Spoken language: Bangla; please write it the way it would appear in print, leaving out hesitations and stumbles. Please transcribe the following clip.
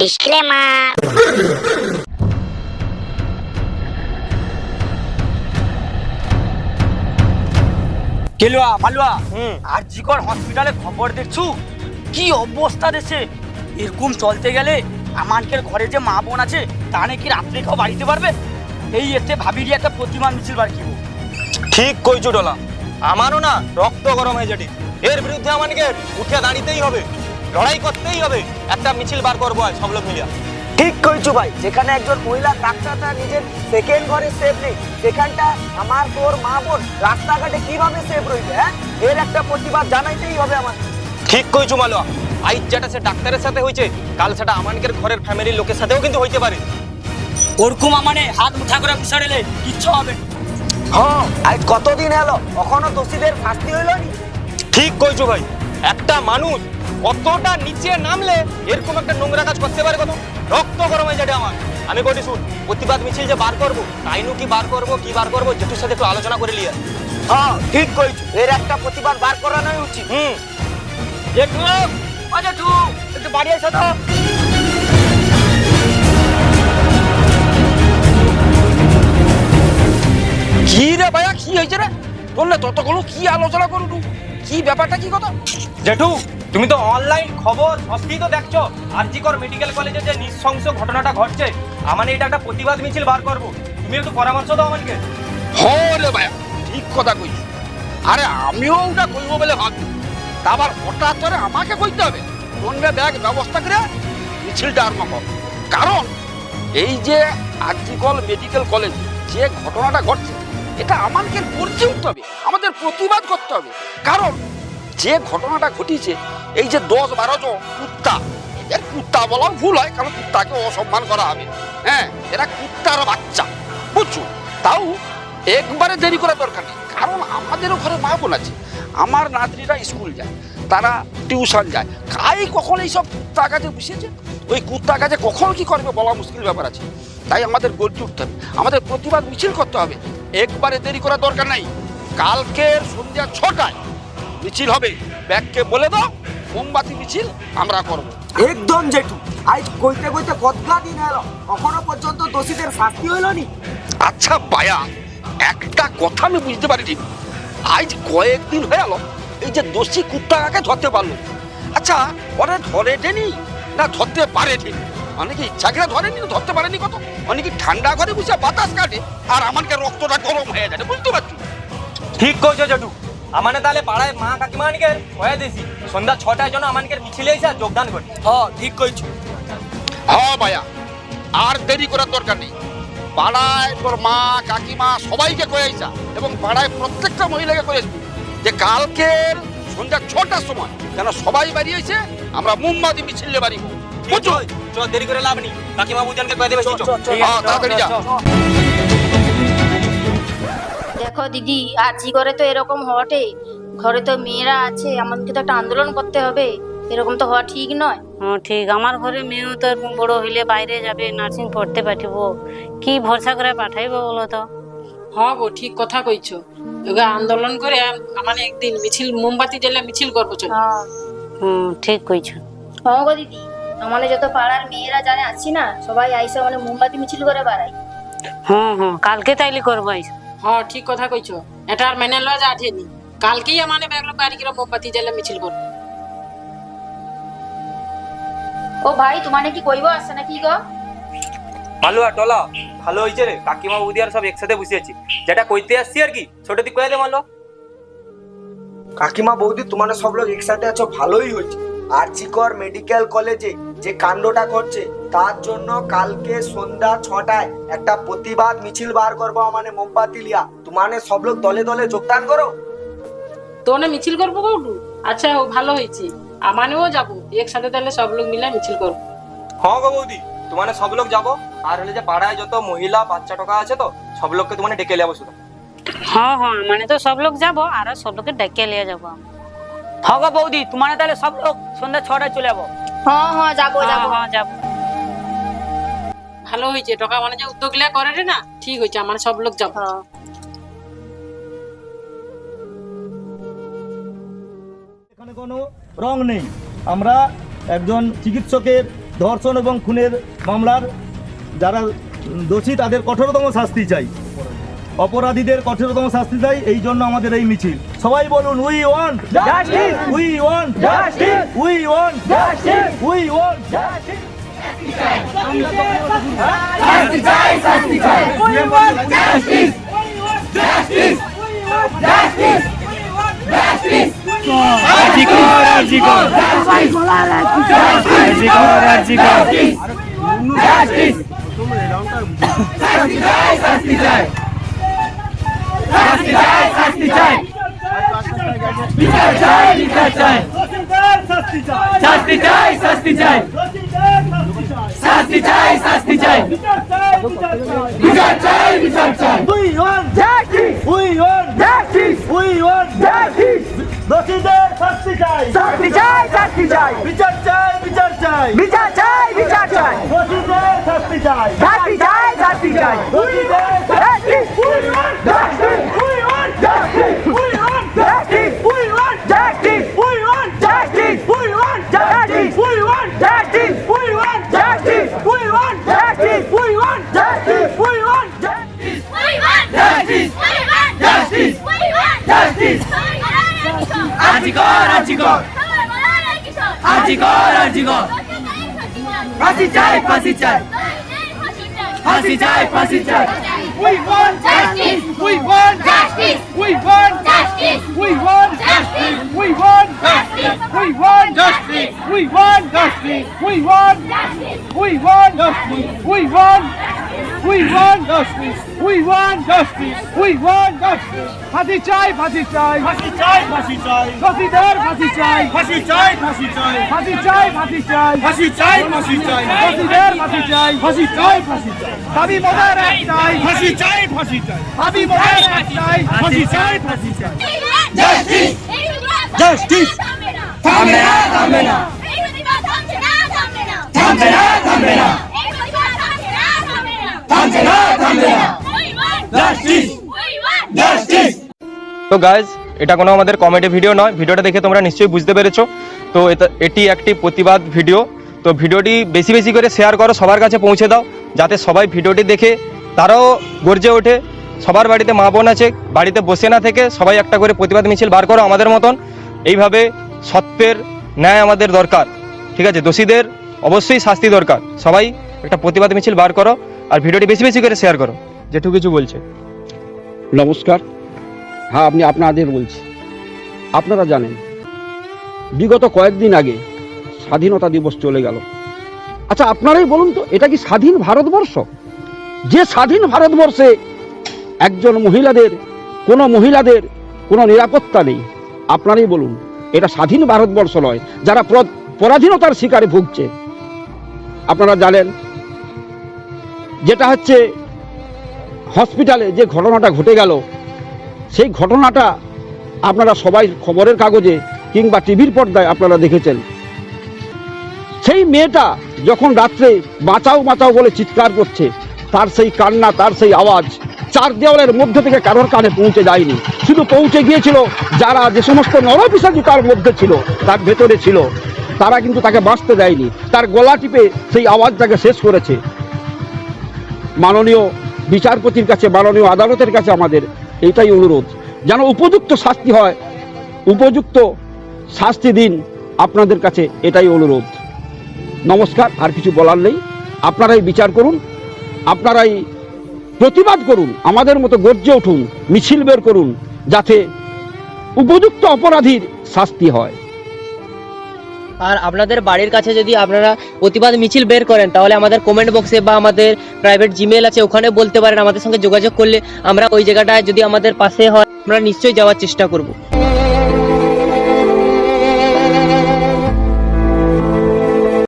ডিসক্লেমার। কেলুয়া মালুয়া আর জিকর হসপিটালে খবর দেখছু কি অবস্থা দেশে। এরকম চলতে গেলে আমানকের ঘরে যে মা বোন আছে তা নাকি রাত্রে কেউ বাড়িতে পারবে। এই এতে ভাবিরি একটা প্রতিমান মিছিল বার কিব। ঠিক কইছো ডলা, আমারও না রক্ত গরম হয়ে যাবে। এর বিরুদ্ধে আমাকে উঠে দাঁড়িতেই হবে, লড়াই করতেই হবে। একটা মিছিল বার করবো আজ সব লোক মিলিয়া। ঠিক কইছো ভাই, যেখানে একজন মহিলা ডাক্তারটা নিজের সেকেন্ড ঘরে সেফ নেই, সেখানটা আমার তোর মা বোন রাস্তাঘাটে কিভাবে সেফ রইবে? হ্যাঁ, এর একটা প্রতিবাদ জানাইতেই হবে আমার। ঠিক কইছো মালুয়া, আজ যেটা সে ডাক্তারের সাথে হয়েছে কাল সেটা আমানকের ঘরের ফ্যামিলির লোকের সাথেও কিন্তু হইতে পারে। ওরকম মানে হাত মুঠা করে বসাড়েলে কিচ্ছু হবে না। হ্যাঁ, আজ কতদিন এলো এখনো দোষীদের শাস্তি হইল নি। ঠিক কইছো ভাই, একটা মানুষ কতটা নিচে নামলে এরকম একটা নোংরা কাজ করতে পারে, কত রক্ত গরম হয়ে যাবে আমার। আমি বলি শুন, প্রতিবাদ মিছিল যে বার করবো তাইনু কি বার করবো জেঠুর সাথে একটু আলোচনা করে লিয়া। হ্যাঁ ঠিক কইছো, এর একটা প্রতিবাদ বার করানোই উচিত। জেঠু ও জেঠু একটু বাড়ি এসো তো। কি রে ভাইয়া, কি হয়েছে রে? বললে ততগুলো কি আলোচনা করবো, কি ব্যাপারটা, কি কথা? জেঠু, তুমি তো অনলাইন খবর সবই তো দেখছো। আরজিকর মেডিকেল কলেজে যে নৃশংস ঘটনাটা ঘটছে, আমার এটা একটা প্রতিবাদ মিছিল বার করবো। তুমি একটু পরামর্শ দাও আমাকে। হ্যাঁ রে ভাইয়া, ঠিক কথা কইছি। আরে আমিও ওটা কইবো বলে ভাবছি, তা আবার হঠাৎ করে আমাকে কইতে হবে? কোনবে ব্যাগ ব্যবস্থা করে মিছিলটা আরম্ভ কর। কারণ এই যে আরজিকর মেডিকেল কলেজ যে ঘটনাটা ঘটছে, এটা আমাকে করতে উঠতে হবে, আমাদের প্রতিবাদ করতে হবে। কারণ যে ঘটনাটা ঘটিছে, এই যে 10-12 জন কুত্তা, এদের কুত্তা বলা ভুল হয়, কারণ কুত্তাকে অসম্মান করা হবে। হ্যাঁ, এরা কুত্তার বাচ্চা, বুঝছো? তাও একবারে দেরি করা দরকার নেই, কারণ আমাদেরও ঘরে মা বোন আছে। আমার নাতনিরা স্কুল যায়, তারা টিউশন যায়, কাই কখন এইসব কুত্তা কাজে বসেছে, ওই কুত্তা কাজে কখন কি করবে বলা মুশকিল ব্যাপার আছে। তাই আমাদের গর্জে উঠতে হবে, আমাদের প্রতিবাদ মিছিল করতে হবে। একবারে দেরি করা দরকার নাই, কালকের সন্ধ্যা 6টায় মিছিল হবে। ব্যাগকে বলে দাও, মোমবাতি মিছিল আমরা করব। একদম জেঠু, আজ কইতে কইতে কতলা দিন এলো এখনো পর্যন্ত দোষীদের শাস্তি হইল নি। আচ্ছা ভাইয়া, একটা কথা আমি বুঝতে পারিনি, আজ কয়েকদিন হয়ে গেল এই যে দোষী কুত্তাকে ধরতে পারলো। আচ্ছা, ওরা ধরে দেনি না ধরতে পারে ঠিক? অনেকে ইচ্ছা করে ধরেনি, ধরতে পারেনি কত। অনেকে ঠান্ডা ঘরে বসে বাতাস কাটে, আর আমাকে রক্তটা গরম হয়ে যায়, বুঝতে পারছো? ঠিক কইছো জেঠু, আমানে তাহলে পাড়ায় মা কাকিমানিকে হয়ে দিছি সন্ধ্যা 6টায় জন্য আমানকে মিছিলে এসে যোগদান করি। হ্যাঁ ঠিক কইছো। হ্যাঁ ভাইয়া, আর দেরি করার দরকার নেই। পাড়ায় তোর মা কাকিমা সবাইকে কয়ে আইসা, এবং পাড়ায় প্রত্যেকটা মহিলাকে কয়ে আসবি যে কালকের সন্ধ্যা 6টার সময় যেন সবাই বাড়ি এসে আমরা মোমবাতি মিছিলে বাড়ি। বুঝছো? চল, দেরি করে লাভ নেই, কাকিমা বুঝানকে কয়ে দেবে। হ্যাঁ, তাড়াতাড়ি যা। দেখো দিদি, আরজি করে তো এরকম হওয়াটে, ঘরে তো মেয়েরা আছে, আমাদেরকে তো একটা আন্দোলন করতে হবে। এরকম তো হওয়া ঠিক নয়। হ্যাঁ ঠিক, আমার ঘরে মেয়েও তো এরকম বড় হইলে বাইরে যাবে, নার্সিং পড়তে পাঠিব, কি ভরসা করে পাঠাইব বলো তো? হ্যাঁ গো, ঠিক কথা কইছো। এগা আন্দোলন করে মানে একদিন মিছিল, মোমবাতি জ্বালা মিছিল করবো। চল। ঠিক কইছো। হ্যাঁ গো দিদি, আমাদের যত পাড়ার মেয়েরা জানে আছি না, সবাই আইসা মানে মোমবাতি মিছিল করে বেড়াই। হ্যাঁ হ্যাঁ, কালকে তাইলে করবো। হ্যাঁ ঠিক কথা কইছো, এটা আর মেনে লওয়া যায়নি। কালকেই মানে ব্যাগলো বাড়ি করে মোমবাতি জ্বালা মিছিল করবো। ও ভাই, তোমার কি কইব আছে নাকি গো? মালুয়া টলা ভালো হয়েছে রে, কাকিমা বৌদি আর সব একসাথে বসে আছি, যেটা কইতে আসছি আর কি। ছোট দিক কয়ে দে মালুয়া। কাকিমা বৌদি, তোমার সব লোক একসাথে আছো, ভালোই হয়েছে। আরজিকর মেডিকেল কলেজে যে কাণ্ডটা করছে তার জন্য কালকে সন্ধ্যা 6টায় একটা প্রতিবাদ মিছিল বার করবো, মানে মোমবাতি লিয়া। তোমানে সব লোক দলে দলে যোগদান করো। তো না মিছিল করবো গৌটু? আচ্ছা, ও ভালো হয়েছে, আমানেও যাবো একসাথে, তাহলে সব লোক মিলে মিছিল করবো। হ্যাঁ গো বৌদি, তোমার সব লোক যাবো। আর হলে যে পাড়ায় যত মহিলা বাচ্চা টোকা আছে তো সব লোককে তোমার ডেকে যাবো শুধু। হ্যাঁ হ্যাঁ, মানে তো সব লোক যাবো, আর সব লোকে ডেকে লিয়ে যাবো। হ্যাঁ গো বৌদি, তোমার তাহলে সব লোক সন্ধ্যা 6টায় চলে যাবো। হ্যাঁ হ্যাঁ যাবো যাবো। হ্যাঁ যাবো। ভালো হয়েছে, টাকা মানে যে উদ্যোগ লিয়া করে রে না, ঠিক হয়েছে, আমার সব লোক যাবো। এখানে কোনো রং নেই। আমরা একজন চিকিৎসকের ধর্ষণ এবং খুনের মামলার যারা দোষী তাদের কঠোরতম শাস্তি চাই, অপরাধীদের কঠোরতম শাস্তি চাই। এই জন্য আমাদের এই মিছিল। সবাই বলুন, we want justice, we want justice, we want justice, we want justice. শাস্তি চাই, শাস্তি চাই, we want justice, justice, justice, justice. RG Kar, RG Kar, RG Kar, RG কর, জাস্টিস, শাস্তি চাই, শাস্তি চাই, শাস্তি চাই, শাস্তি চাই, বিচার চাই, বিচার চাই, শাস্তি চাই, শাস্তি চাই, শাস্তি চাই, শাস্তি চাই, বিচার চাই, বিচার চাই। We want justice, we want justice, we want justice. দোষীদের শাস্তি চাই, শাস্তি চাই, শাস্তি চাই, বিচার চাই, বিচার চাই, বিচার চাই, বিচার চাই, দোষীদের শাস্তি চাই, শাস্তি চাই, শাস্তি চাই, দোষীদের justice, we want justice, we want justice, we want justice, we want justice, we want justice, we want justice, we want justice, we want justice, we want justice, we want justice, we want justice, we want justice, we want justice, we want justice. RG Kar, RG Kar, RG Kar, RG কর, ফাঁসি চাই, ফাঁসি চাই, ফাঁসি চাই, ফাঁসি চাই। We want justice, we want justice, we want justice, we want justice, we want justice, we want justice, we want justice, we want justice, we want justice, we want, we want justice, we want justice, we want justice. ফাঁসি চাই, ফাঁসি চাই, ফাঁসি চাই, ফাঁসি চাই, দোষীদের ফাঁসি চাই, ফাঁসি চাই, ফাঁসি চাই, ফাঁসি চাই, ফাঁসি চাই, ফাঁসি চাই, ফাঁসি চাই, দোষীদের ফাঁসি চাই, ফাঁসি চাই, ফাঁসি চাই, দাবি মোদের একটাই, ফাঁসি চাই, ফাঁসি চাই, দাবি মোদের একটাই, ফাঁসি চাই, ফাঁসি চাই। জাস্টিস, জাস্টিস, থামবে না, থামবে না, থামবে না, থামবে না, থামবে না, থামবে না, জাস্টিস, জাস্টিস। তো গাইজ, এটা কোনো আমাদের কমেডি ভিডিও নয়, ভিডিওটা দেখে তোমরা নিশ্চয়ই বুঝতে পেরেছো। তো এটি একটি প্রতিবাদ ভিডিও। তো ভিডিওটি বেশি বেশি করে শেয়ার করো, সবার কাছে পৌঁছে দাও, যাতে সবাই ভিডিওটি দেখে তারাও গর্জে ওঠে। সবার বাড়িতে মা বোন আছে, বাড়িতে বসে না থেকে সবাই একটা করে প্রতিবাদ মিছিল বার করো আমাদের মতন। এইভাবে সত্যের ন্যায় আমাদের দরকার, ঠিক আছে? দোষীদের অবশ্যই শাস্তি দরকার। সবাই একটা প্রতিবাদ মিছিল বার করো আর ভিডিওটি বেশি বেশি করে শেয়ার করো। জেঠু কিছু বলছে। নমস্কার। হ্যাঁ, আপনি আপনাদের বলছি। আপনারা জানেন বিগত কয়েকদিন আগে স্বাধীনতা দিবস চলে গেল। আচ্ছা, আপনারাই বলুন তো, এটা কি স্বাধীন ভারতবর্ষ? যে স্বাধীন ভারতবর্ষে একজন মহিলাদের কোনো নিরাপত্তা নেই, আপনারাই বলুন এটা স্বাধীন ভারতবর্ষ নয়, যারা পরাধীনতার শিকারে ভুগছে। আপনারা জানেন যেটা হচ্ছে হসপিটালে যে ঘটনাটা ঘটে গেল, সেই ঘটনাটা আপনারা সবাই খবরের কাগজে কিংবা টিভির পর্দায় আপনারা দেখেছেন। সেই মেয়েটা যখন রাত্রে বাঁচাও বাঁচাও বলে চিৎকার করছে, তার সেই কান্না, তার সেই আওয়াজ চার দেওয়ালের মধ্যে থেকে কারোর কানে পৌঁছে যায়নি। শুধু পৌঁছে গিয়েছিল যারা যে সমস্ত নরপিশাচী তার মধ্যে ছিল, তার ভেতরে ছিল, তারা কিন্তু তাকে বাঁচতে দেয়নি। তার গলা টিপে সেই আওয়াজটাকে শেষ করেছে। মাননীয় বিচারপতির কাছে, মাননীয় আদালতের কাছে আমাদের এইটাই অনুরোধ, যেন উপযুক্ত শাস্তি হয়, উপযুক্ত শাস্তি দিন। আপনাদের কাছে এটাই অনুরোধ। নমস্কার, আর কিছু বলার নেই। আপনারাই বিচার করুন, আপনারাই প্রতিবাদ করুন, আমাদের মতো গর্জে উঠুন, মিছিল বের করুন, যাতে উপযুক্ত অপরাধীর শাস্তি হয়। আর আপনাদের বাড়ির কাছে যদি আপনারা প্রতিবাদ মিছিল বের করেন, তাহলে আমাদের কমেন্ট বক্সে বা আমাদের প্রাইভেট জিমেল আছে, ওখানে বলতে পারেন। আমাদের সঙ্গে যোগাযোগ করলে আমরা ওই জায়গাটায় যদি আমাদের পাশে হয়, আমরা নিশ্চয়ই যাওয়ার চেষ্টা করব।